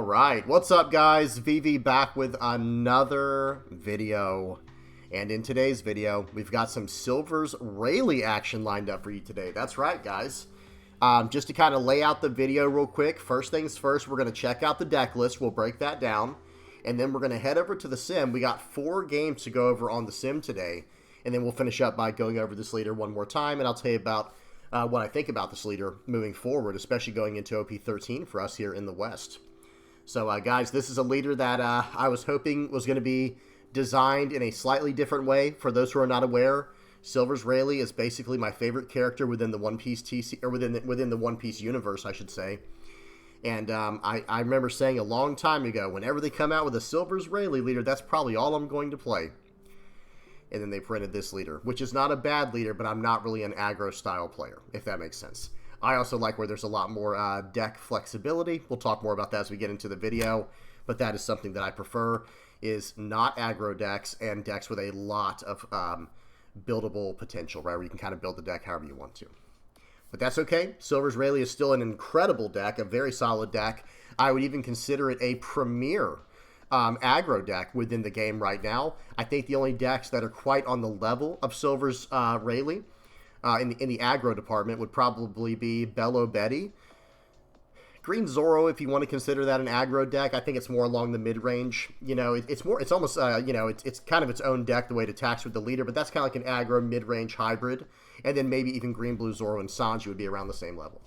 Alright, what's up guys? VV back with another video. And in today's video, we've got some Silver's Rayleigh action lined up for you today. That's right, guys. Just to kind of lay out the video real quick, first things first, we're going to check out the deck list. We'll break that down. And then we're going to head over to the sim. We got 4 games to go over on the sim today. And then we'll finish up by going over this leader one more time. And I'll tell you about what I think about this leader moving forward, especially going into OP-13 for us here in the West. So, guys, this is a leader that I was hoping was going to be designed in a slightly different way. For those who are not aware, Silver's Rayleigh is basically my favorite character within the One Piece TCG, or within the One Piece universe, I should say. And I remember saying a long time ago, whenever they come out with a Silver's Rayleigh leader, that's probably all I'm going to play. And then they printed this leader, which is not a bad leader, but I'm not really an aggro style player, if that makes sense. I also like where there's a lot more deck flexibility. We'll talk more about that as we get into the video, but that is something that I prefer, is not aggro decks and decks with a lot of buildable potential, right, where you can kind of build the deck however you want to. But that's okay. Silver's Rayleigh is still an incredible deck, a very solid deck. I would even consider it a premier aggro deck within the game right now. I think the only decks that are quite on the level of Silver's Rayleigh in the aggro department would probably be Bello Betty. Green Zoro, if you want to consider that an aggro deck, I think it's more along the mid-range. You know, it's almost, you know, it's kind of its own deck the way it attacks with the leader, but that's kind of like an aggro mid-range hybrid. And then maybe even Green Blue Zoro and Sanji would be around the same level.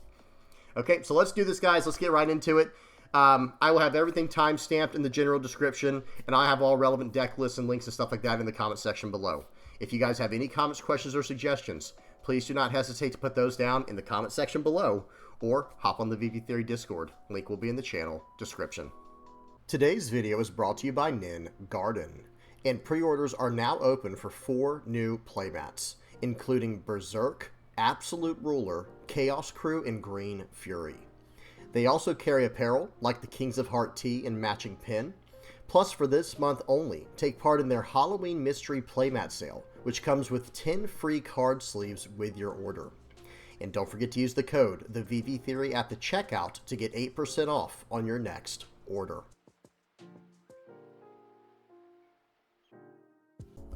Okay, so let's do this, guys. Let's get right into it. I will have everything time-stamped in the general description, and I have all relevant deck lists and links and stuff like that in the comment section below. If you guys have any comments, questions, or suggestions, please do not hesitate to put those down in the comment section below, or hop on the VV Theory Discord. Link will be in the channel description. Today's video is brought to you by Nin Garden, and pre-orders are now open for 4 new playmats, including Berserk, Absolute Ruler, Chaos Crew, and Green Fury. They also carry apparel, like the Kings of Heart tee and matching pin. Plus, for this month only, take part in their Halloween Mystery Playmat sale, which comes with 10 free card sleeves with your order. And don't forget to use the code, the VV Theory, at the checkout to get 8% off on your next order.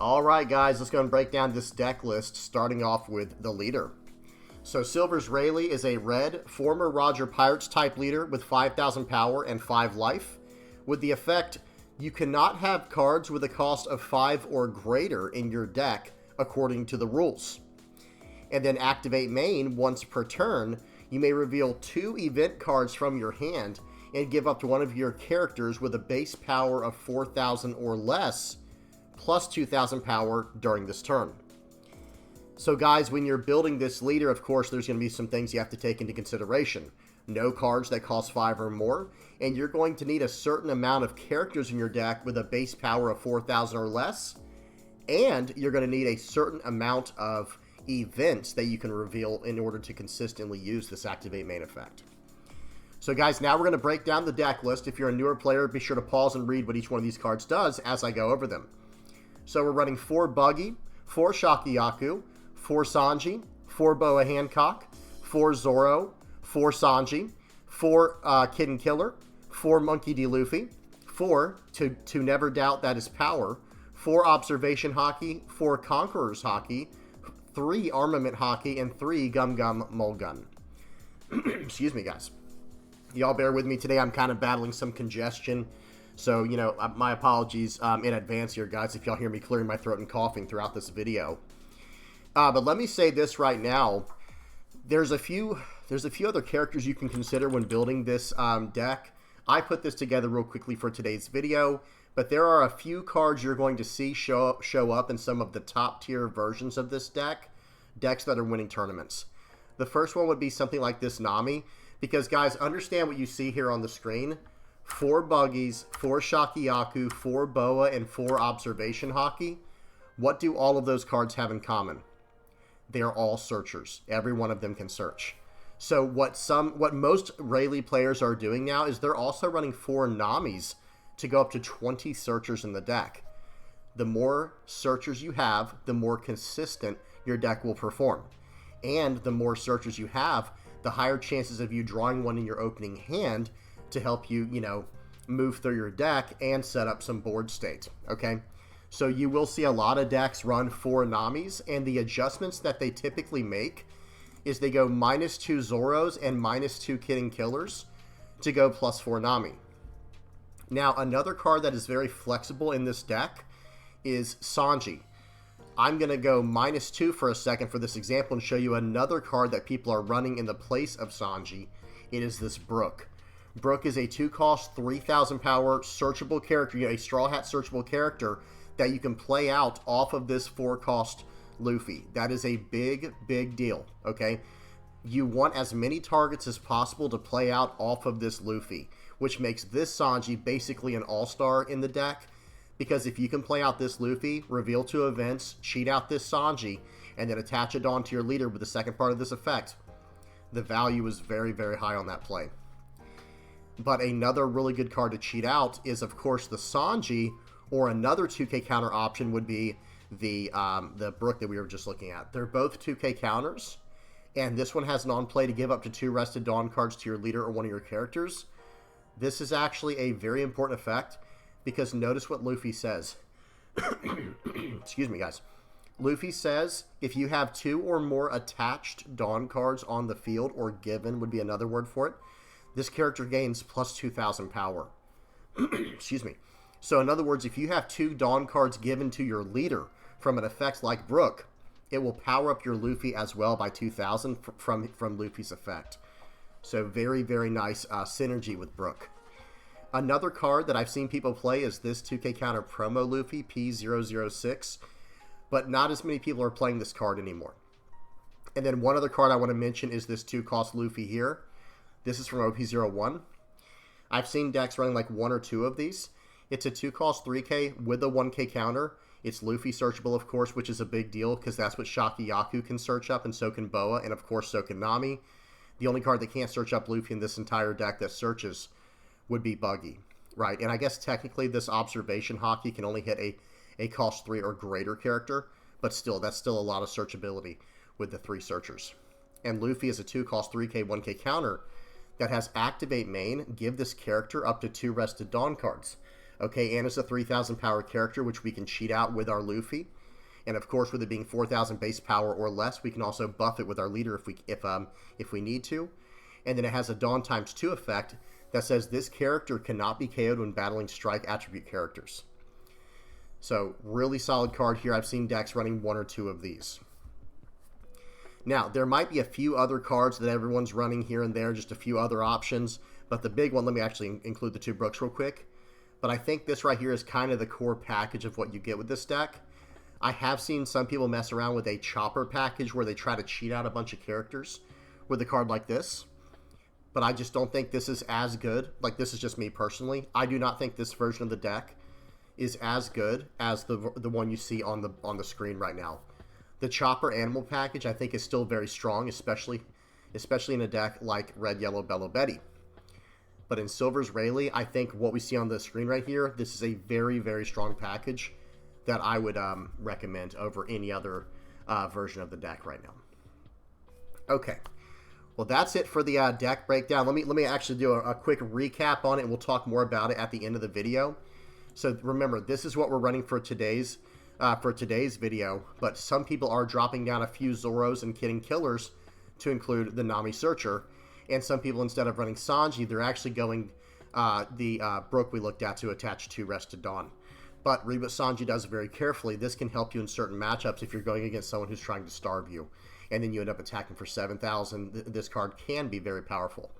Alright guys, let's go and break down this deck list, starting off with the leader. So Silver's Rayleigh is a red, former Roger Pirates type leader with 5,000 power and 5 life. With the effect, you cannot have cards with a cost of 5 or greater in your deck according to the rules. And then activate main once per turn. You may reveal 2 event cards from your hand and give up to one of your characters with a base power of 4,000 or less, plus 2,000 power during this turn. So guys, when you're building this leader, of course, there's going to be some things you have to take into consideration. No cards that cost 5 or more, and you're going to need a certain amount of characters in your deck with a base power of 4,000 or less, and you're going to need a certain amount of events that you can reveal in order to consistently use this activate main effect. So guys, now we're going to break down the deck list. If you're a newer player, be sure to pause and read what each one of these cards does as I go over them. So we're running 4 Buggy, 4 Shakiyaku, 4 Sanji, 4 Boa Hancock, 4 Zoro, 4 Sanji, 4 Kid and Killer, 4 Monkey D. Luffy, 4 to Never Doubt That Is Power, 4 Observation Hockey, 4 Conqueror's Hockey, 3 Armament Hockey, and 3 Gum Gum Mulgun. Excuse me, guys. Y'all bear with me today. I'm kind of battling some congestion. So, you know, my apologies in advance here, guys, if y'all hear me clearing my throat and coughing throughout this video. But let me say this right now. There's a few other characters you can consider when building this deck. I put this together real quickly for today's video, but there are a few cards you're going to see show up in some of the top tier versions of this deck, decks that are winning tournaments. The first one would be something like this Nami, because guys, understand what you see here on the screen. 4 Buggies, 4 Shakiyaku, 4 Boa, and 4 Observation Hockey. What do all of those cards have in common? They are all searchers. Every one of them can search. So what most Rayleigh players are doing now is they're also running 4 Namis to go up to 20 searchers in the deck. The more searchers you have, the more consistent your deck will perform. And the more searchers you have, the higher chances of you drawing one in your opening hand to help you, you know, move through your deck and set up some board state, okay? So you will see a lot of decks run 4 Namis, and the adjustments that they typically make is they go -2 Zoros and -2 Kid and Killers to go +4 Nami. Now, another card that is very flexible in this deck is Sanji. I'm going to go -2 for a second for this example and show you another card that people are running in the place of Sanji. It is this Brook. Brook is a 2-cost, 3,000 power searchable character, a Straw Hat searchable character that you can play out off of this 4-cost Luffy. That is a big, big deal, okay? You want as many targets as possible to play out off of this Luffy, which makes this Sanji basically an all-star in the deck, because if you can play out this Luffy, reveal 2 events, cheat out this Sanji, and then attach it onto your leader with the second part of this effect, the value is very, very high on that play. But another really good card to cheat out is, of course, the Sanji, or another 2K counter option would be the Brook that we were just looking at. They're both 2K counters, and this one has non-play to give up to 2 Rested Dawn cards to your leader or one of your characters. This is actually a very important effect, because notice what Luffy says. Excuse me, guys. Luffy says if you have 2 or more attached Dawn cards on the field, or given would be another word for it, this character gains plus 2,000 power. Excuse me. So in other words, if you have 2 Dawn cards given to your leader from an effect like Brook, it will power up your Luffy as well by 2,000 from Luffy's effect. So very, very nice synergy with Brook. Another card that I've seen people play is this 2K counter promo Luffy, P006, but not as many people are playing this card anymore. And then one other card I want to mention is this 2-cost Luffy here. This is from OP-01. I've seen decks running like 1 or 2 of these. It's a 2-cost 3K with a 1K counter. It's Luffy searchable, of course, which is a big deal because that's what Shakiyaku can search up, and so can Boa, and of course so can Nami. The only card that can't search up Luffy in this entire deck that searches would be Buggy, right? And I guess technically this Observation Hockey can only hit a cost 3 or greater character, but still, that's still a lot of searchability with the 3 searchers. And Luffy is a 2-cost 3K, 1K counter that has Activate Main, give this character up to 2 Rested Dawn cards. Okay, and it's a 3,000 power character, which we can cheat out with our Luffy. And of course, with it being 4,000 base power or less, we can also buff it with our leader if we need to. And then it has a Dawn ×2 effect that says this character cannot be KO'd when battling strike attribute characters. So, really solid card here. I've seen decks running 1 or 2 of these. Now, there might be a few other cards that everyone's running here and there, just a few other options. But the big one, let me actually include the 2 Brooks real quick. But I think this right here is kind of the core package of what you get with this deck. I have seen some people mess around with a Chopper package where they try to cheat out a bunch of characters with a card like this. But I just don't think this is as good. Like, this is just me personally. I do not think this version of the deck is as good as the one you see on the screen right now. The Chopper Animal package, I think, is still very strong, especially in a deck like Red, Yellow, Bello Betty. But in Silver's Rayleigh, I think what we see on the screen right here, this is a very, very strong package that I would recommend over any other version of the deck right now. Okay, well that's it for the deck breakdown. Let me actually do a quick recap on it, and we'll talk more about it at the end of the video. So remember, this is what we're running for today's video, but some people are dropping down a few Zoros and Kid and Killers to include the Nami Searcher. And some people, instead of running Sanji, they're actually going the Brook we looked at to attach 2 Rested Dawn. But read what Sanji does very carefully. This can help you in certain matchups if you're going against someone who's trying to starve you. And then you end up attacking for 7,000. This card can be very powerful.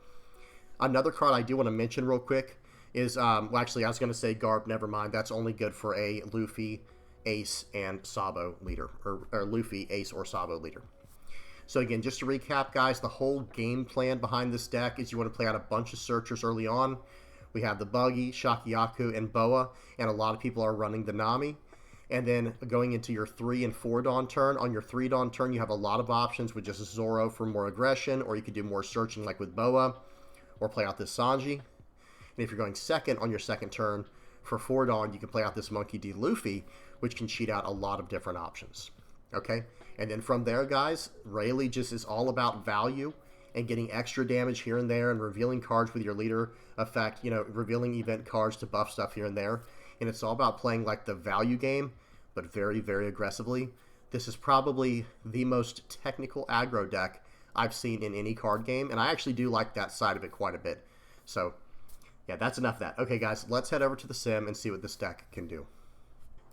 Another card I do want to mention real quick is, well, actually, I was going to say Garb, never mind. That's only good for a Luffy, Ace, and Sabo leader. Or Luffy, Ace, or Sabo leader. So again, just to recap, guys, the whole game plan behind this deck is you want to play out a bunch of searchers early on. We have the Buggy, Shakiyaku, and Boa, and a lot of people are running the Nami. And then going into your 3 and 4 Dawn turn, on your 3 Dawn turn, you have a lot of options with just Zoro for more aggression, or you could do more searching like with Boa, or play out this Sanji. And if you're going second on your second turn, for 4 Dawn, you can play out this Monkey D. Luffy, which can cheat out a lot of different options. Okay? And then from there, guys, Rayleigh just is all about value and getting extra damage here and there and revealing cards with your leader effect, you know, revealing event cards to buff stuff here and there. And it's all about playing like the value game, but very, very aggressively. This is probably the most technical aggro deck I've seen in any card game, and I actually do like that side of it quite a bit. So, yeah, that's enough of that. Okay, guys, let's head over to the sim and see what this deck can do.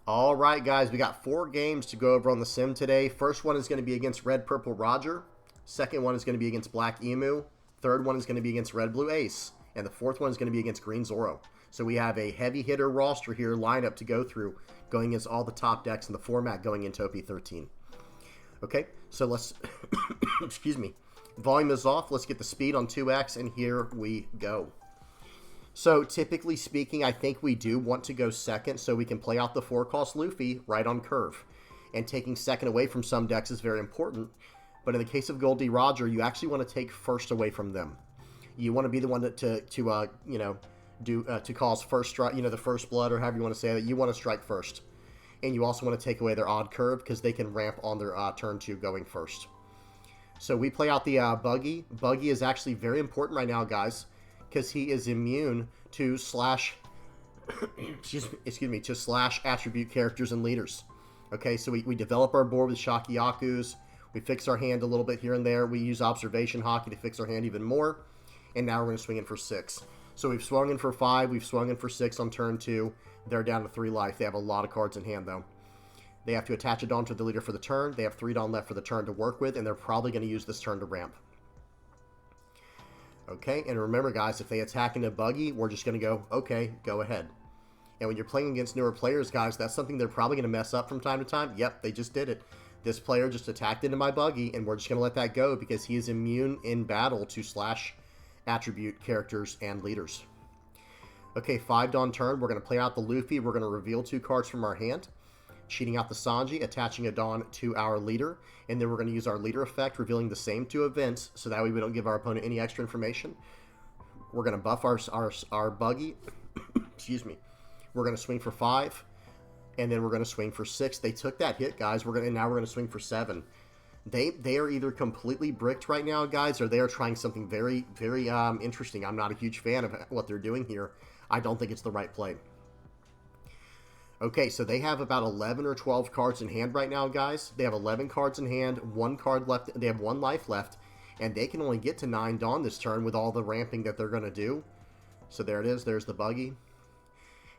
All right, guys, we got 4 games to go over on the sim today. First one is going to be against Red Purple Roger. Second one is going to be against Black Emu. Third one is going to be against Red Blue Ace. And the fourth one is going to be against Green Zoro. So we have a heavy hitter roster here, lineup to go through, going against all the top decks in the format going into OP-13. Okay, so let's, excuse me, volume is off. Let's get the speed on 2x, and here we go. So typically speaking, I think we do want to go second so we can play out the 4-cost Luffy right on curve. And taking second away from some decks is very important. But in the case of Goldie Roger, you actually want to take first away from them. You want to be the one to cause first strike, you know, the first blood, or however you want to say that. You want to strike first. And you also want to take away their odd curve because they can ramp on their turn 2 going first. So we play out the Buggy. Buggy is actually very important right now, guys, because he is immune to slash, to slash attribute characters and leaders. Okay, so we develop our board with Shakiyakus. We fix our hand a little bit here and there. We use Observation Hockey to fix our hand even more. And now we're going to swing in for 6. So we've swung in for 5. We've swung in for 6 on turn 2. They're down to 3 life. They have a lot of cards in hand, though. They have to attach a Dawn to the leader for the turn. They have 3 Dawn left for the turn to work with, and they're probably going to use this turn to ramp. Okay, and remember, guys, if they attack into Buggy, we're just going to go, okay, go ahead. And when you're playing against newer players, guys, that's something they're probably going to mess up from time to time. Yep, they just did it. This player just attacked into my Buggy, and we're just going to let that go because he is immune in battle to slash attribute characters and leaders. Okay, 5 Dawn turn. We're going to play out the Luffy. We're going to reveal 2 cards from our hand, cheating out the Sanji, attaching a Dawn to our leader, and then we're going to use our leader effect, revealing the same 2 events, so that way we don't give our opponent any extra information. We're going to buff our Buggy. Excuse me. We're going to swing for 5, and then we're going to swing for 6. They took that hit, guys. Now we're going to swing for 7. They are either completely bricked right now, guys, or they are trying something very, very interesting. I'm not a huge fan of what they're doing here. I don't think it's the right play. Okay, so they have about 11 or 12 cards in hand right now, guys. They have 11 cards in hand, 1 card left. They have 1 life left, and they can only get to 9 Dawn this turn with all the ramping that they're going to do. So there it is. There's the Buggy.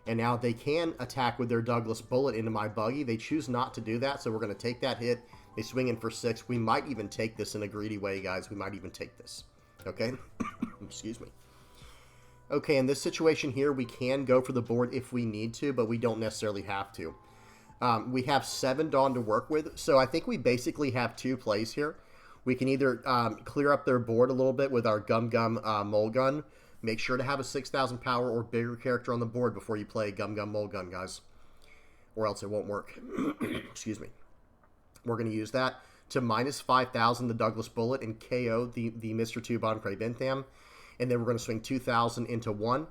And now they can attack with their Douglas Bullet into my Buggy. They choose not to do that, so we're going to take that hit. They swing in for 6. We might even take this in a greedy way, guys. We might even take this. Okay? Excuse me. Okay, in this situation here, we can go for the board if we need to, but we don't necessarily have to. We have 7 Dawn to work with, so I think we basically have 2 plays here. We can either clear up their board a little bit with our Gum Gum Mole Gun. Make sure to have a 6,000 power or bigger character on the board before you play Gum Gum Mole Gun, guys. Or else it won't work. Excuse me. We're going to use that to minus 5,000 the Douglas Bullet and KO the Mr. 2 Bon Cray Bentham. And then we're going to swing 2,000 into 1.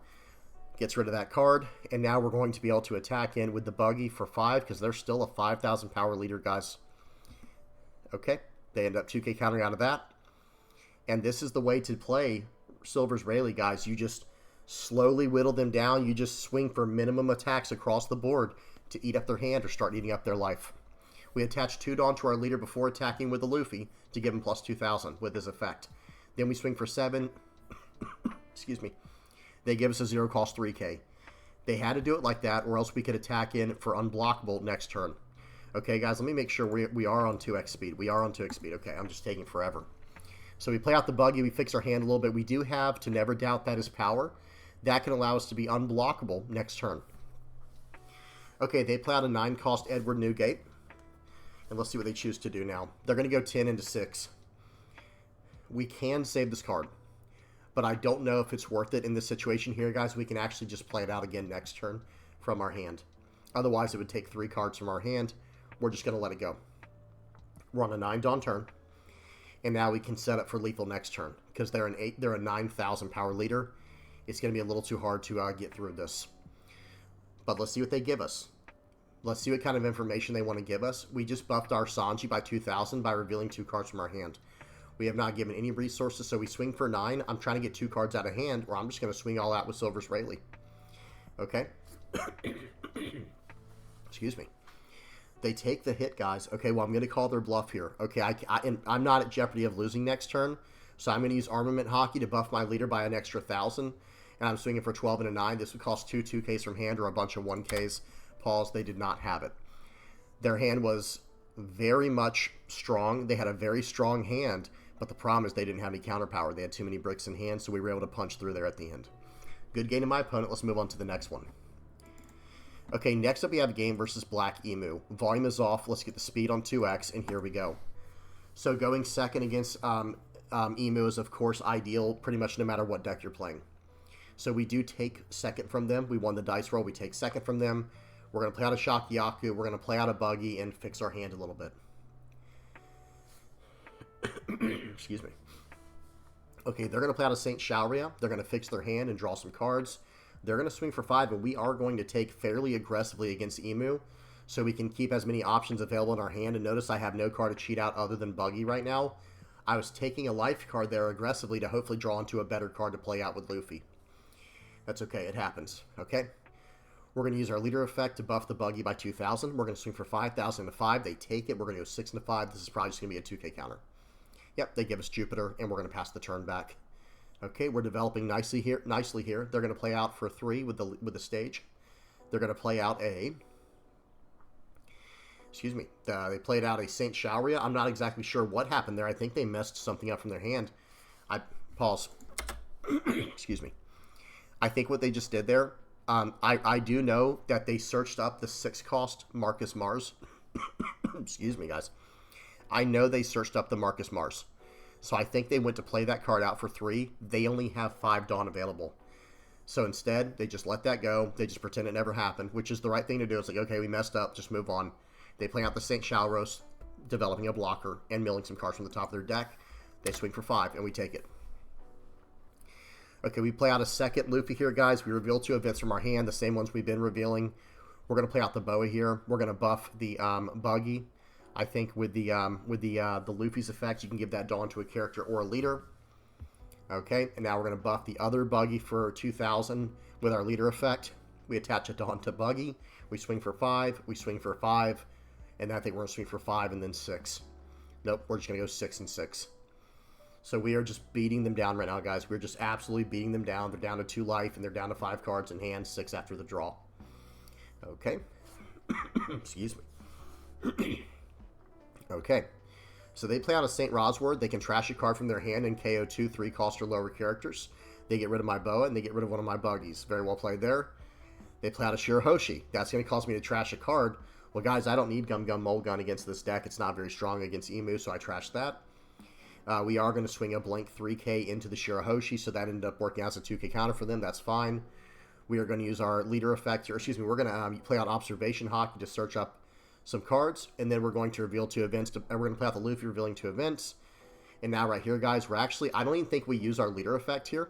Gets rid of that card. And now we're going to be able to attack in with the Buggy for 5 because they're still a 5,000 power leader, guys. Okay. They end up 2k countering out of that. And this is the way to play Silver's Rayleigh, guys. You just slowly whittle them down. You just swing for minimum attacks across the board to eat up their hand or start eating up their life. We attach 2 Dawn to our leader before attacking with the Luffy to give him plus 2,000 with his effect. Then we swing for 7. Excuse me. They give us a 0-cost 3k. They had to do it like that or else we could attack in for unblockable next turn. Okay, guys, let me make sure we are on 2x speed. We are on 2x speed. Okay, I'm just taking forever. So we play out the Buggy. We fix our hand a little bit. We do have To Never Doubt That Is Power. That can allow us to be unblockable next turn. Okay, they play out a 9-cost Edward Newgate. And let's see what they choose to do now. They're going to go 10 into 6. We can save this card. But I don't know if it's worth it in this situation here, guys. We can actually just play it out again next turn from our hand. Otherwise, it would take 3 cards from our hand. We're just going to let it go. We're on a 9 Dawn turn. And now we can set up for lethal next turn. Because they're a 9,000 power leader. It's going to be a little too hard to get through this. But let's see what they give us. Let's see what kind of information they want to give us. We just buffed our Sanji by 2,000 by revealing 2 cards from our hand. We have not given any resources, so we swing for 9. I'm trying to get 2 cards out of hand, or I'm just going to swing all out with Silver's Rayleigh. Okay. Excuse me. They take the hit, guys. Okay, well, I'm going to call their bluff here. Okay, I'm not at jeopardy of losing next turn, so I'm going to use Armament Hockey to buff my leader by an extra 1,000, and I'm swinging for 12 and a 9. This would cost 2 2Ks from hand or a bunch of 1Ks. Pause. They did not have it. Their hand was very much strong. They had a very strong hand, but the problem is they didn't have any counter power. They had too many bricks in hand, so we were able to punch through there at the end. Good game to my opponent. Let's move on to the next one. Okay, next up we have a game versus Black Emu. Volume is off. Let's get the speed on 2x, and here we go. So going second against Emu is, of course, ideal pretty much no matter what deck you're playing. So we do take second from them. We won the dice roll. We take second from them. We're going to play out a Shakiyaku. We're going to play out a Buggy and fix our hand a little bit. Excuse me. Okay, they're going to play out a Saint Shaoria. They're going to fix their hand and draw some cards. They're going to swing for 5, and we are going to take fairly aggressively against Emu, so we can keep as many options available in our hand. And notice I have no card to cheat out other than Buggy right now. I was taking a life card there aggressively to hopefully draw into a better card to play out with Luffy. That's okay. It happens. Okay? We're going to use our leader effect to buff the Buggy by 2,000. We're going to swing for 5,000 to 5. They take it. We're going to go 6 to 5. This is probably just going to be a 2K counter. Yep, they give us Jupiter, and we're going to pass the turn back. Okay, we're developing nicely here. They're going to play out for 3 with the stage. They're going to play out a... Excuse me. They played out a Saint Shaoria. I'm not exactly sure what happened there. I think they messed something up from their hand. Pause. Excuse me. I think what they just did there... I do know that they searched up the 6-cost Marcus Mars. Excuse me, guys. I know they searched up the Marcus Mars. So I think they went to play that card out for 3. They only have 5 Dawn available. So instead, they just let that go. They just pretend it never happened, which is the right thing to do. It's like, okay, we messed up. Just move on. They play out the St. Chalros, developing a blocker and milling some cards from the top of their deck. They swing for 5, and we take it. Okay, we play out a second Luffy here, guys. We reveal 2 events from our hand, the same ones we've been revealing. We're going to play out the Boa here. We're going to buff the Buggy. I think with the Luffy's effect, you can give that Dawn to a character or a leader. Okay, and now we're going to buff the other Buggy for 2,000 with our leader effect. We attach a Dawn to Buggy. We swing for 5. We swing for 5. And I think we're going to swing for 5 and then 6. Nope, we're just going to go 6 and 6. So we are just beating them down right now, guys. We're just absolutely beating them down. They're down to 2 life, and they're down to 5 cards in hand, 6 after the draw. Okay. Excuse me. Okay. So they play out a St. Rosward. They can trash a card from their hand and KO 2 3-cost or lower characters. They get rid of my Boa, and they get rid of one of my Buggies. Very well played there. They play out a Shirahoshi. That's going to cause me to trash a card. Well, guys, I don't need Gum Gum Mole Gun against this deck. It's not very strong against Emu, so I trashed that. We are going to swing a blank 3K into the Shirahoshi, so that ended up working out as a 2K counter for them. That's fine. We are going to use our leader effect, or excuse me, we're going to play out Observation Hockey to search up some cards, and then we're going to reveal 2 events. We're going to play out the Luffy, revealing 2 events. And now right here, guys, we're actually, I don't even think we use our leader effect here.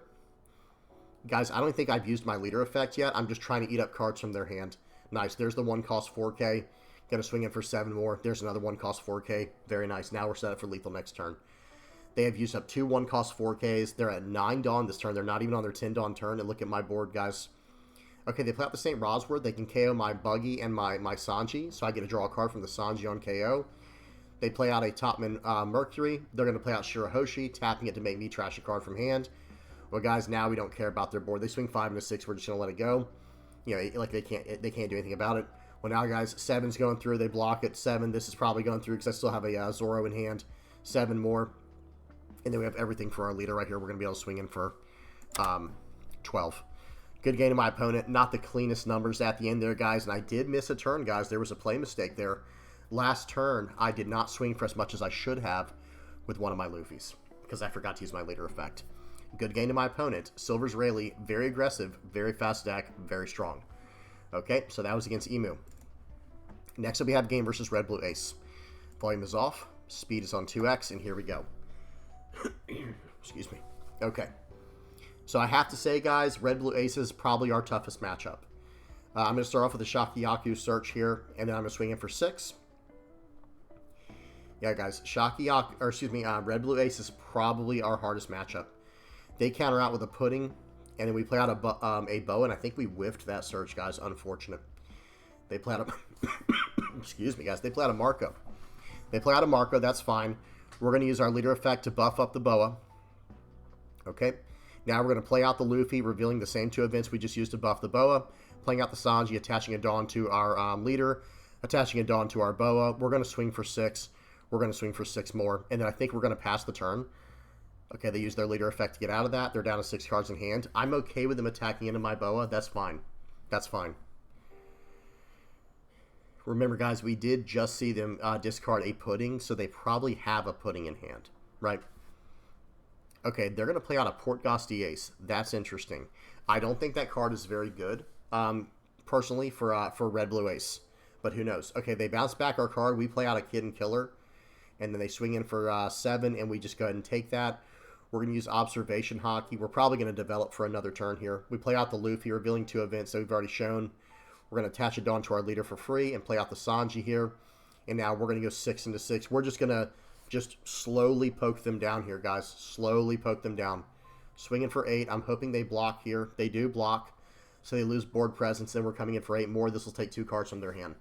Guys, I don't think I've used my leader effect yet. I'm just trying to eat up cards from their hand. Nice. There's the 1 cost 4K. Going to swing in for 7 more. There's another 1 cost 4K. Very nice. Now we're set up for lethal next turn. They have used up 2 1 cost 4Ks. They're at 9 Dawn this turn. They're not even on their 10 Dawn turn. And look at my board, guys. Okay, they play out the St. Rosward. They can KO my Buggy and my Sanji. So I get to draw a card from the Sanji on KO. They play out a Topman Mercury. They're going to play out Shirahoshi, tapping it to make me trash a card from hand. Well, guys, now we don't care about their board. They swing 5 and a 6. We're just going to let it go. You know, like they can't do anything about it. Well, now, guys, 7's going through. They block it. 7. This is probably going through because I still have a Zoro in hand. 7 more. And then we have everything for our leader right here. We're going to be able to swing in for 12. Good game to my opponent. Not the cleanest numbers at the end there, guys. And I did miss a turn, guys. There was a play mistake there. Last turn, I did not swing for as much as I should have with one of my Luffy's because I forgot to use my leader effect. Good game to my opponent. Silver's Rayleigh, very aggressive, very fast deck, very strong. Okay, so that was against Emu. Next up, we have game versus Red Blue Ace. Volume is off. Speed is on 2x, and here we go. Excuse me. Okay. So I have to say, guys, Red Blue Ace is probably our toughest matchup. I'm going to start off with a Shakiyaku search here, and then I'm going to swing in for 6. Yeah, guys, Red Blue Ace is probably our hardest matchup. They counter out with a pudding, and then we play out a bow, and I think we whiffed that search, guys. Unfortunate. They play out a... excuse me, guys. They play out a Marco. They play out a Marco. That's fine. We're going to use our leader effect to buff up the boa. Okay. Now we're going to play out the Luffy, revealing the same two events we just used to buff the boa. Playing out the Sanji, attaching a Dawn to our leader, attaching a Dawn to our boa. We're going to swing for 6. We're going to swing for 6 more. And then I think we're going to pass the turn. Okay, they use their leader effect to get out of that. They're down to 6 cards in hand. I'm okay with them attacking into my boa. That's fine. That's fine. Remember, guys, we did just see them discard a pudding, so they probably have a pudding in hand, right? Okay, they're going to play out a Portgosti Ace. That's interesting. I don't think that card is very good, personally, for Red Blue Ace. But who knows? Okay, they bounce back our card. We play out a Kid and Killer, and then they swing in for 7, and we just go ahead and take that. We're going to use Observation Hockey. We're probably going to develop for another turn here. We play out the Luffy, revealing 2 events that we've already shown. We're going to attach a Dawn to our leader for free and play out the Sanji here. And now we're going to go 6 into 6. We're just going to slowly poke them down here, guys. Slowly poke them down. Swinging for 8. I'm hoping they block here. They do block. So they lose board presence. Then we're coming in for 8 more. This will take 2 cards from their hand.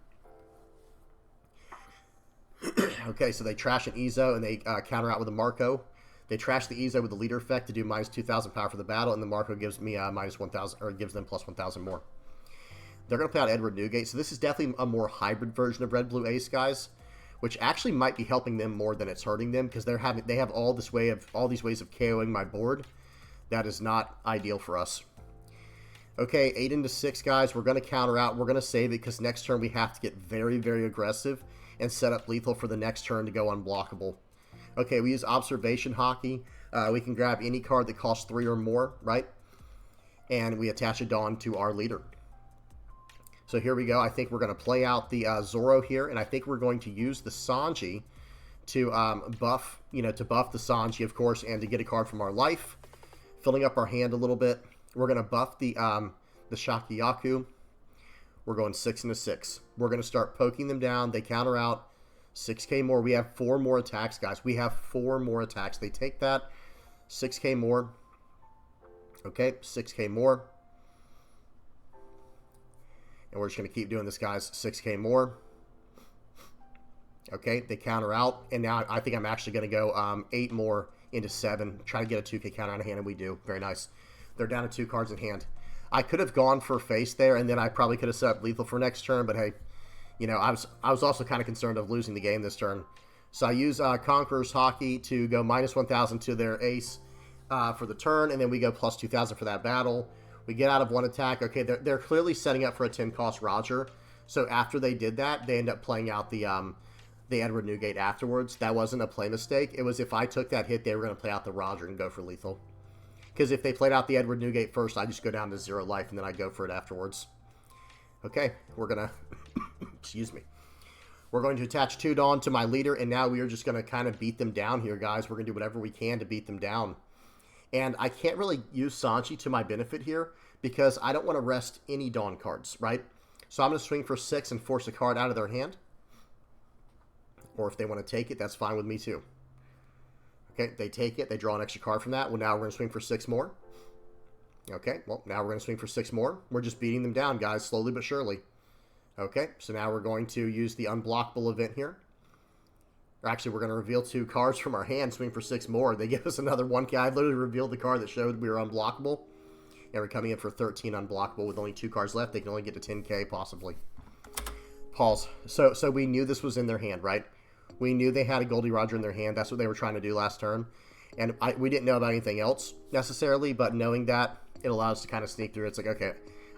Okay, so they trash an Ezo and they counter out with a Marco. They trash the Ezo with the leader effect to do minus 2,000 power for the battle. And the Marco gives me minus 1,000, or gives them plus 1,000 more. They're going to play out Edward Newgate. So this is definitely a more hybrid version of Red Blue Ace, guys, which actually might be helping them more than it's hurting them, because they have all these ways of KOing my board. That is not ideal for us. Okay, 8 into 6, guys. We're going to counter out. We're going to save it because next turn we have to get very, very aggressive and set up lethal for the next turn to go unblockable. Okay, we use Observation Hockey. We can grab any card that costs 3 or more, right? And we attach a Dawn to our leader. So here we go. I think we're going to play out the Zoro here, and I think we're going to use the Sanji to buff the Sanji, of course, and to get a card from our life, filling up our hand a little bit. We're going to buff the Shakiyaku. We're going 6 into 6. We're going to start poking them down. They counter out. 6k more. We have 4 more attacks, guys. We have 4 more attacks. They take that. 6k more. Okay, 6k more. And we're just going to keep doing this, guys. 6k more. Okay, they counter out. And now I think I'm actually going to go 8 more into 7. Try to get a 2k counter on hand, and we do. Very nice. They're down to 2 cards in hand. I could have gone for face there, and then I probably could have set up lethal for next turn. But hey, you know, I was also kind of concerned of losing the game this turn. So I use Conqueror's Hockey to go minus 1,000 to their ace for the turn, and then we go plus 2,000 for that battle. We get out of 1 attack. Okay, they're clearly setting up for a 10-cost Roger. So after they did that, they end up playing out the Edward Newgate afterwards. That wasn't a play mistake. It was if I took that hit, they were going to play out the Roger and go for lethal. Because if they played out the Edward Newgate first, I just go down to 0 life, and then I go for it afterwards. Okay, we're going to... excuse me. We're going to attach 2 Dawn to my leader, and now we are just going to kind of beat them down here, guys. We're going to do whatever we can to beat them down. And I can't really use Sanji to my benefit here because I don't want to rest any Dawn cards, right? So I'm going to swing for 6 and force a card out of their hand. Or if they want to take it, that's fine with me too. Okay, they take it. They draw an extra card from that. Well, now we're going to swing for 6 more. Okay, well, now we're going to swing for 6 more. We're just beating them down, guys, slowly but surely. Okay, so now we're going to use the unblockable event here. Or actually, we're going to reveal 2 cards from our hand, swing for 6 more. They give us another 1k. I literally revealed the card that showed we were unblockable. And we're coming in for 13 unblockable with only 2 cards left. They can only get to 10k, possibly. Pause. So we knew this was in their hand, right? We knew they had a Goldie Roger in their hand. That's what they were trying to do last turn. And we didn't know about anything else, necessarily. But knowing that, it allows us to kind of sneak through. It's like, okay,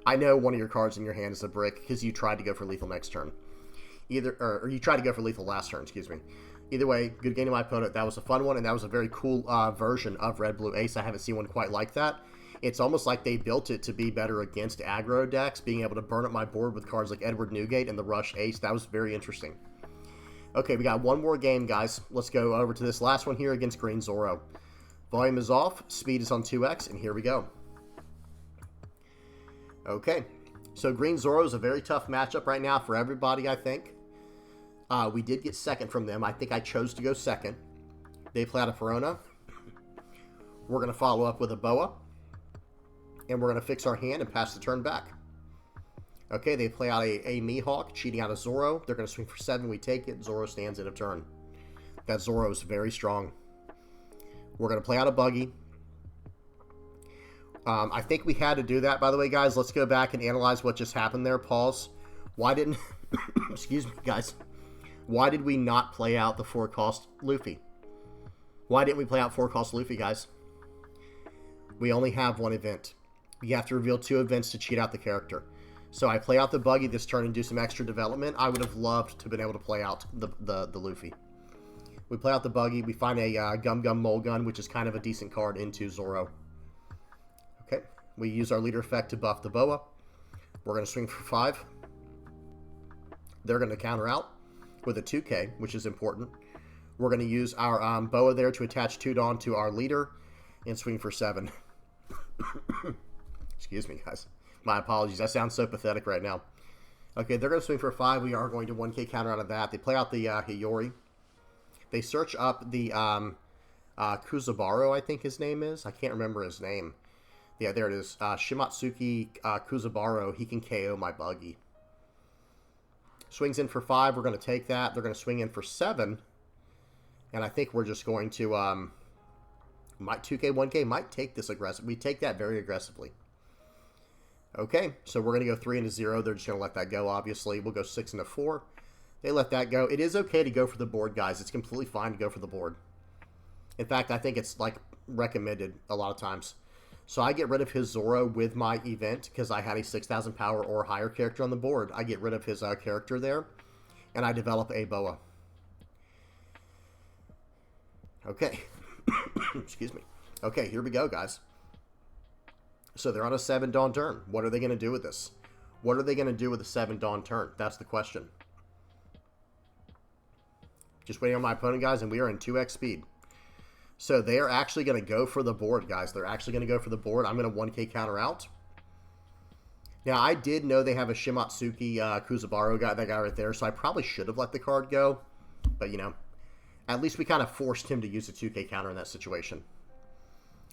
I know one of your cards in your hand is a brick because you tried to go for lethal next turn. Or you tried to go for lethal last turn, excuse me. Either way, good game to my opponent. That was a fun one, and that was a very cool version of Red Blue Ace. I haven't seen one quite like that. It's almost like they built it to be better against aggro decks, being able to burn up my board with cards like Edward Newgate and the Rush Ace. That was very interesting. Okay, we got one more game, guys. Let's go over to this last one here against Green Zoro. Volume is off, speed is on 2x, and here we go. Okay, so Green Zoro is a very tough matchup right now for everybody, I think. We did get second from them. I think I chose to go second. They play out a Verona. We're going to follow up with a Boa. And we're going to fix our hand and pass the turn back. Okay, they play out a Mihawk, cheating out a Zoro. They're going to swing for 7. We take it. Zoro stands end of turn. That Zoro is very strong. We're going to play out a Buggy. I think we had to do that, by the way, guys. Let's go back and analyze what just happened there. Pause. Why didn't... excuse me, guys. Why did we not play out the 4-cost Luffy? Why didn't we play out 4-cost Luffy, guys? We only have one event. You have to reveal 2 events to cheat out the character. So I play out the Buggy this turn and do some extra development. I would have loved to have been able to play out the Luffy. We play out the Buggy. We find a Gum Gum Mole Gun, which is kind of a decent card, into Zoro. Okay. We use our leader effect to buff the Boa. We're going to swing for 5. They're going to counter out with a 2K, which is important. We're going to use our Boa there to attach 2 Dawn to our leader and swing for 7. Excuse me, guys. My apologies. I sound so pathetic right now. Okay, they're going to swing for 5. We are going to 1K counter out of that. They play out the Hiyori. They search up the Kuzabaro, I think his name is. I can't remember his name. Yeah, there it is. Shimatsuki Kuzabaro. He can KO my Buggy. Swings in for 5. We're going to take that. They're going to swing in for 7. And I think we're just going to... might 2K, 1K, might take this aggressive. We take that very aggressively. Okay, so we're going to go 3 into 0. They're just going to let that go, obviously. We'll go 6 into 4. They let that go. It is okay to go for the board, guys. It's completely fine to go for the board. In fact, I think it's, like, recommended a lot of times. So I get rid of his Zoro with my event because I had a 6,000 power or higher character on the board. I get rid of his character there, and I develop a Boa. Okay. Excuse me. Okay, here we go, guys. So they're on a 7 Dawn turn. What are they going to do with this? What are they going to do with a 7 Dawn turn? That's the question. Just waiting on my opponent, guys, and we are in 2x speed. So they are actually going to go for the board, guys. They're actually going to go for the board. I'm going to 1K counter out. Now, I did know they have a Shimatsuki Kuzabaro guy, that guy right there, so I probably should have let the card go. But, you know, at least we kind of forced him to use a 2K counter in that situation.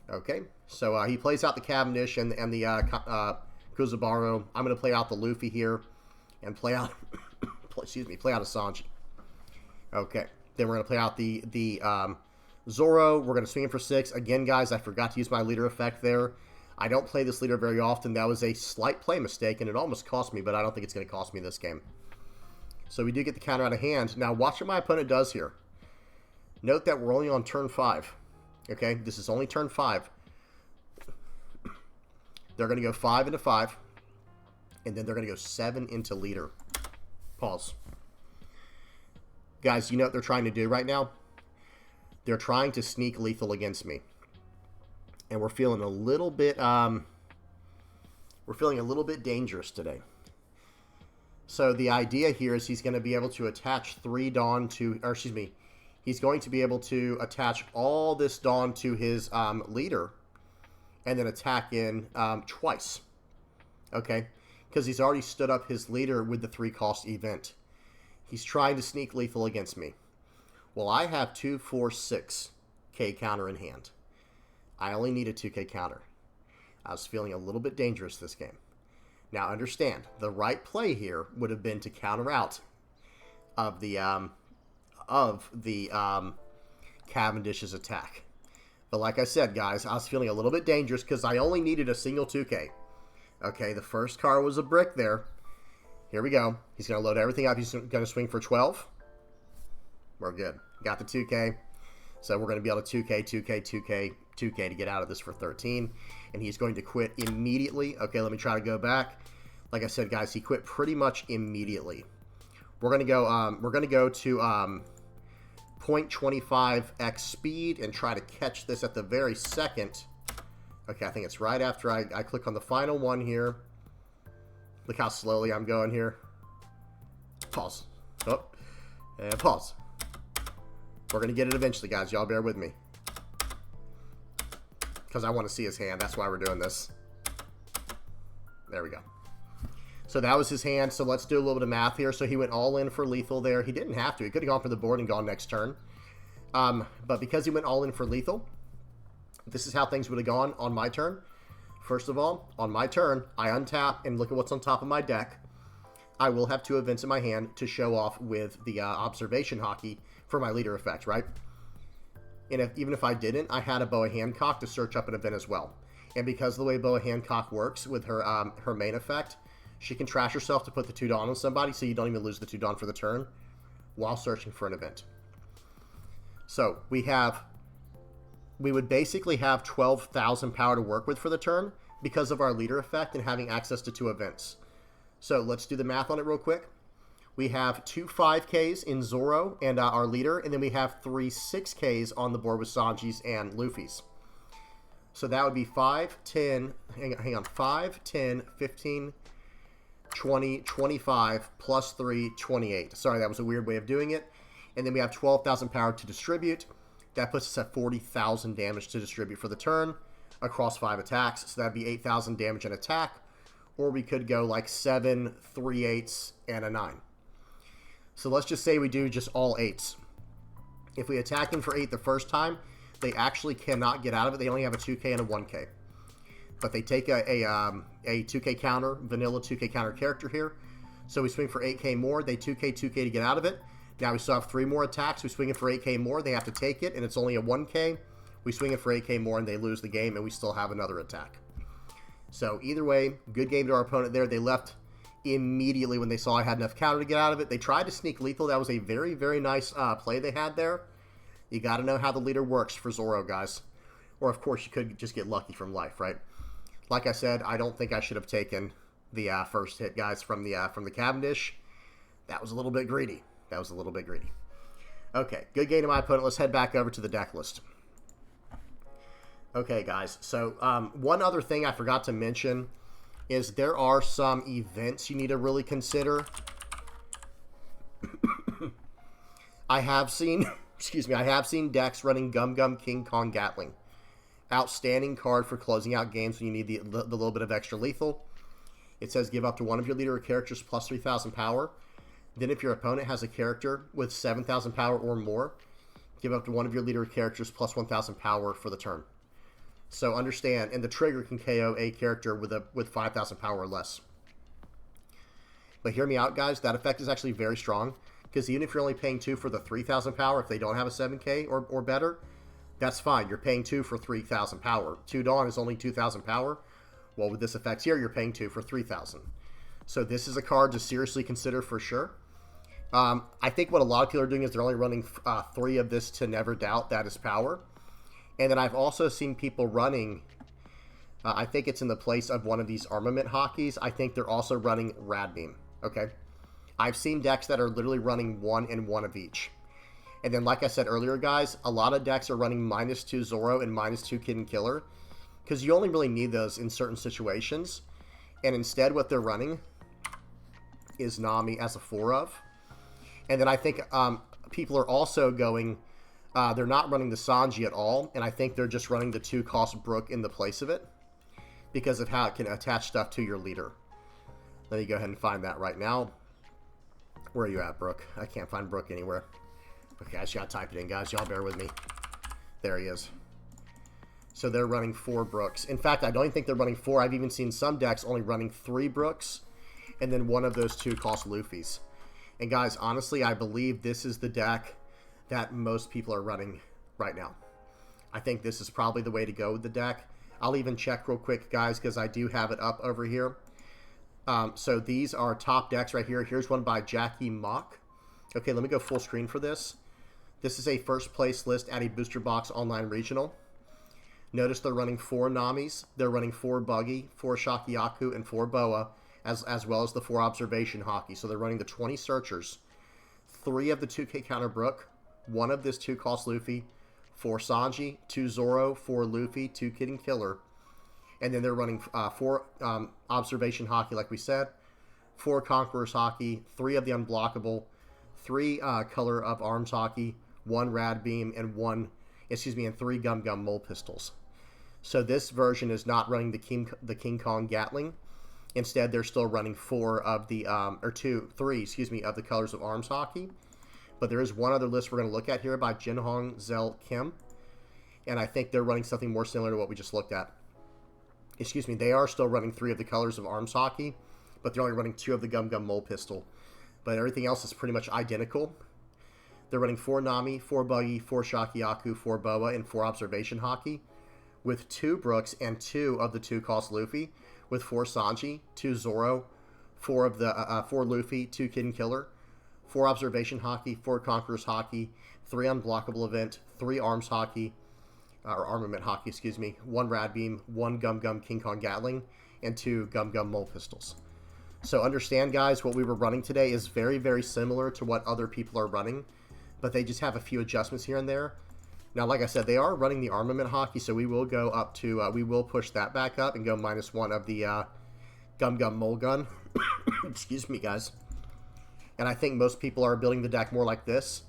Okay, so he plays out the Cavendish and the Kuzabaro. I'm going to play out the Luffy here and play out, excuse me, play out a Sanji. Okay, then we're going to play out the Zoro. We're going to swing in for 6. Again, guys, I forgot to use my leader effect there. I don't play this leader very often. That was a slight play mistake, and it almost cost me, but I don't think it's going to cost me this game. So we do get the counter out of hand. Now, watch what my opponent does here. Note that we're only on turn 5. Okay, this is only turn 5. They're going to go 5 into 5, and then they're going to go 7 into leader. Pause. Guys, you know what they're trying to do right now? They're trying to sneak lethal against me. And we're feeling a little bit, dangerous today. So the idea here is he's going to be able to attach 3 Dawn to, or excuse me, he's going to be able to attach all this Dawn to his leader and then attack in twice. Okay? Because he's already stood up his leader with the 3-cost event. He's trying to sneak lethal against me. Well, I have 2, 4, 6K counter in hand. I only need a 2K counter. I was feeling a little bit dangerous this game. Now, understand, the right play here would have been to counter out of the Cavendish's attack. But like I said, guys, I was feeling a little bit dangerous because I only needed a single 2K. Okay, the first card was a brick there. Here we go. He's going to load everything up. He's going to swing for 12. We're good. Got the 2K. So we're going to be able to 2K to get out of this for 13. And he's going to quit immediately. Okay, let me try to go back. Like I said, guys, he quit pretty much immediately. We're going to go to 0.25x speed and try to catch this at the very second. Okay, I think it's right after I click on the final one here. Look how slowly I'm going here. Pause. Oh, and pause. We're going to get it eventually, guys. Y'all bear with me. Because I want to see his hand. That's why we're doing this. There we go. So that was his hand. So let's do a little bit of math here. So he went all in for lethal there. He didn't have to. He could have gone for the board and gone next turn. But because he went all in for lethal, this is how things would have gone on my turn. First of all, on my turn, I untap and look at what's on top of my deck. I will have 2 events in my hand to show off with the observation hockey for my leader effect, right? And even if I didn't, I had a Boa Hancock to search up an event as well. And because of the way Boa Hancock works with her her main effect, she can trash herself to put the 2 Dawn on somebody, so you don't even lose the 2 Dawn for the turn while searching for an event. So we would basically have 12,000 power to work with for the turn because of our leader effect and having access to 2 events. So let's do the math on it real quick. We have 2 5Ks in Zoro and our leader, and then we have 3 6Ks on the board with Sanjis and Luffy's. So that would be 5, 10, hang on, 5, 10, 15, 20, 25, plus 3, 28. Sorry, that was a weird way of doing it. And then we have 12,000 power to distribute. That puts us at 40,000 damage to distribute for the turn across 5 attacks. So that'd be 8,000 damage an attack. Or we could go like 7, 3 8s, and a 9. So let's just say we do just all 8s. If we attack them for 8 the first time, they actually cannot get out of it. They only have a 2K and a 1K. But they take a 2K counter, vanilla 2K counter character here. So we swing for 8K more. They 2K to get out of it. Now we still have 3 more attacks. We swing it for 8K more. They have to take it, and it's only a 1K. We swing it for 8K more, and they lose the game, and we still have another attack. So either way, good game to our opponent there. They left immediately when they saw I had enough counter to get out of it. They tried to sneak lethal. That was a very, very nice play they had there. You got to know how the leader works for Zoro, guys. Or, of course, you could just get lucky from life, right? Like I said, I don't think I should have taken the first hit, guys, from the Cavendish. That was a little bit greedy. Okay, good game to my opponent. Let's head back over to the deck list. Okay, guys, so one other thing I forgot to mention is there are some events you need to really consider. I have seen, I have seen decks running Gum Gum King Kong Gatling. Outstanding card for closing out games when you need the little bit of extra lethal. It says give up to one of your leader characters plus 3,000 power. Then if your opponent has a character with 7,000 power or more, give up to one of your leader characters plus 1,000 power for the turn. So understand, and the trigger can KO a character with 5,000 power or less. But hear me out, guys. That effect is actually very strong, because even if you're only paying 2 for the 3,000 power, if they don't have a 7K or better, that's fine. You're paying 2 for 3,000 power. 2 Dawn is only 2,000 power. Well, with this effect here, you're paying 2 for 3,000. So this is a card to seriously consider for sure. I think what a lot of people are doing is they're only running 3 of this to never doubt that is power. And then I've also seen people running, I think it's in the place of one of these armament hockeys. I think they're also running Rad Beam, okay? I've seen decks that are literally running 1 and 1 of each. And then, like I said earlier, guys, a lot of decks are running -2 Zoro and -2 Kid and Killer, because you only really need those in certain situations. And instead, what they're running is Nami as a 4 of. And then I think people are also going, they're not running the Sanji at all, and I think they're just running the 2-cost Brook in the place of it because of how it can attach stuff to your leader. Let me go ahead and find that right now. Where are you at, Brook? I can't find Brook anywhere. Okay, I just gotta type it in, guys. Y'all bear with me. There he is. So they're running 4 Brooks. In fact, I don't even think they're running 4. I've even seen some decks only running 3 Brooks, and then one of those 2 cost Luffy's. And guys, honestly, I believe this is the deck that most people are running right now. I think this is probably the way to go with the deck. I'll even check real quick, guys, because I do have it up over here. So these are top decks right here. Here's one by Jackie Mock. Okay, let me go full screen for this. This is a first place list at a Booster Box Online Regional. Notice they're running 4 Namis. They're running 4 Buggy, 4 Shakiyaku, and 4 Boa, as well as the 4 Observation Hockey. So they're running the 20 Searchers, 3 of the 2K Counter Brook, 1 of this 2-cost Luffy, 4 Sanji, 2 Zoro, 4 Luffy, 2 Kid and Killer. And then they're running 4 Observation Hockey, like we said, 4 Conquerors Hockey, 3 of the Unblockable, 3 Color of Arms Hockey, 1 Rad Beam, and 3 Gum Gum Mole Pistols. So this version is not running the King Kong Gatling. Instead, they're still running 4 of the, or 3, excuse me, of the colors of Arms Hockey. But there is one other list we're going to look at here by Jinhong Zel Kim. And I think they're running something more similar to what we just looked at. Excuse me, they are still running 3 of the colors of Arms Hockey, but they're only running 2 of the Gum Gum Mole Pistol. But everything else is pretty much identical. They're running 4 Nami, 4 Buggy, 4 Shakiyaku, 4 Boa, and 4 Observation Hockey, with 2 Brooks and 2 of the 2 cost Luffy, with 4 Sanji, 2 Zoro, 4 of the 4 Luffy, 2 Kid and Killer, 4 Observation Hockey, 4 Conqueror's Hockey, 3 Unblockable Event, 3 Arms Hockey, or Armament Hockey, excuse me, 1 Rad Beam, 1 Gum Gum King Kong Gatling, and 2 Gum Gum Mole Pistols. So understand, guys, what we were running today is very, very similar to what other people are running, but they just have a few adjustments here and there. Now, like I said, they are running the Armament Hockey, so we will go up to, we will push that back up and go -1 of the Gum Gum Mole Gun. Excuse me, guys. And I think most people are building the deck more like this.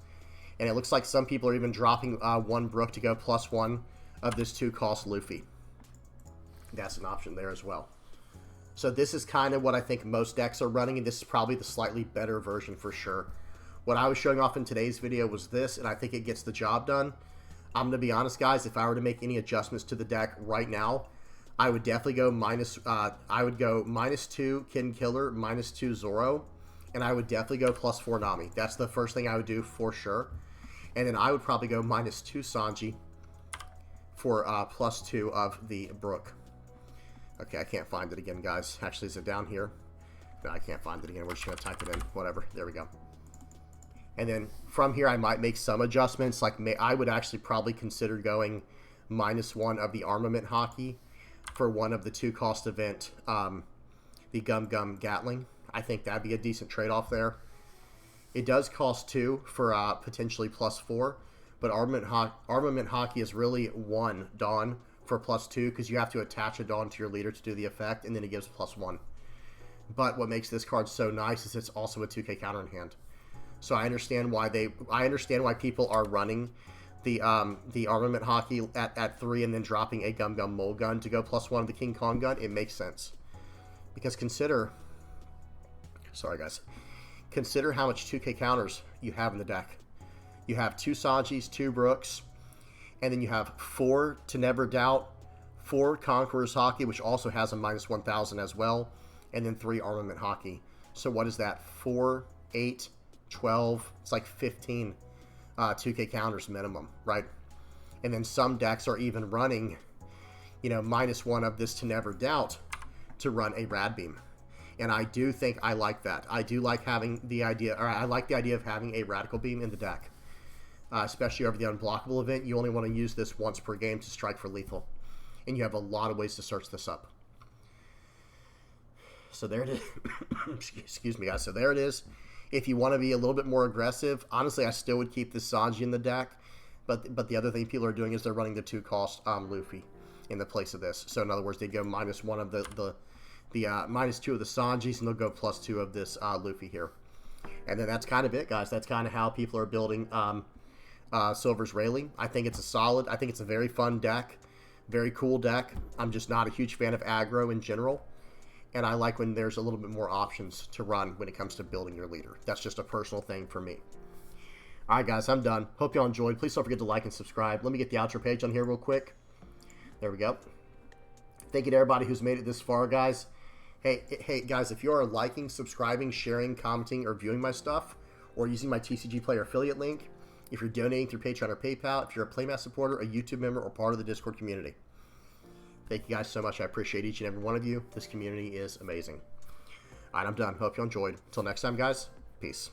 And it looks like some people are even dropping 1 Brook to go +1 of this 2 cost Luffy. That's an option there as well. So this is kind of what I think most decks are running, and this is probably the slightly better version for sure. What I was showing off in today's video was this, and I think it gets the job done. I'm going to be honest, guys, if I were to make any adjustments to the deck right now, I would definitely go -2 Kid and Killer, -2 Zoro, and I would definitely go +4 Nami. That's the first thing I would do for sure. And then I would probably go -2 Sanji for +2 of the Brook. Okay, I can't find it again, guys. Actually, is it down here? No, I can't find it again. We're just going to type it in. Whatever. There we go. And then from here, I might make some adjustments. Like, I would actually probably consider going -1 of the Armament Hockey for 1 of the 2 cost event, the Gum Gum Gatling. I think that'd be a decent trade-off there. It does cost 2 for potentially +4, but Armament Hockey is really 1 Dawn for +2 because you have to attach a Dawn to your leader to do the effect, and then it gives +1. But what makes this card so nice is it's also a 2K counter in hand. So I understand why people are running the Armament Hockey at 3 and then dropping a Gum Gum Mole Gun to go +1 of the King Kong Gun. It makes sense. Because consider how much 2K counters you have in the deck. You have 2 Sanjis, 2 Brooks, and then you have 4 To Never Doubt, 4 Conqueror's Hockey, which also has a -1000 as well, and then 3 Armament Hockey. So what is that? 4, 8, 12, it's like 15 2K counters minimum, right? And then some decks are even running, you know, -1 of this To Never Doubt to run a Rad Beam. And I do think I like that. I do like having the idea, or I like the idea of having a Radical Beam in the deck. Especially over the Unblockable event. You only want to use this once per game to strike for lethal. And you have a lot of ways to search this up. So there it is. Excuse me, guys. So there it is. If you want to be a little bit more aggressive, honestly, I still would keep the Sanji in the deck. But the other thing people are doing is they're running the 2 cost Luffy in the place of this. So in other words, they go -1 of the -2 of the Sanjis, and they'll go +2 of this Luffy here. And then that's kind of it, guys. That's kind of how people are building Silver's Rayleigh. I think it's a very fun deck, very cool deck. I'm just not a huge fan of aggro in general, and I like when there's a little bit more options to run when it comes to building your leader. That's just a personal thing for me. Alright, guys, I'm done. Hope y'all enjoyed. Please don't forget to like and subscribe. Let me get the outro page on here real quick. There we go. Thank you to everybody who's made it this far, guys. Hey, guys, if you are liking, subscribing, sharing, commenting, or viewing my stuff, or using my TCG Player affiliate link, if you're donating through Patreon or PayPal, if you're a Playmat supporter, a YouTube member, or part of the Discord community. Thank you guys so much. I appreciate each and every one of you. This community is amazing. All right, I'm done. Hope you enjoyed. Until next time, guys. Peace.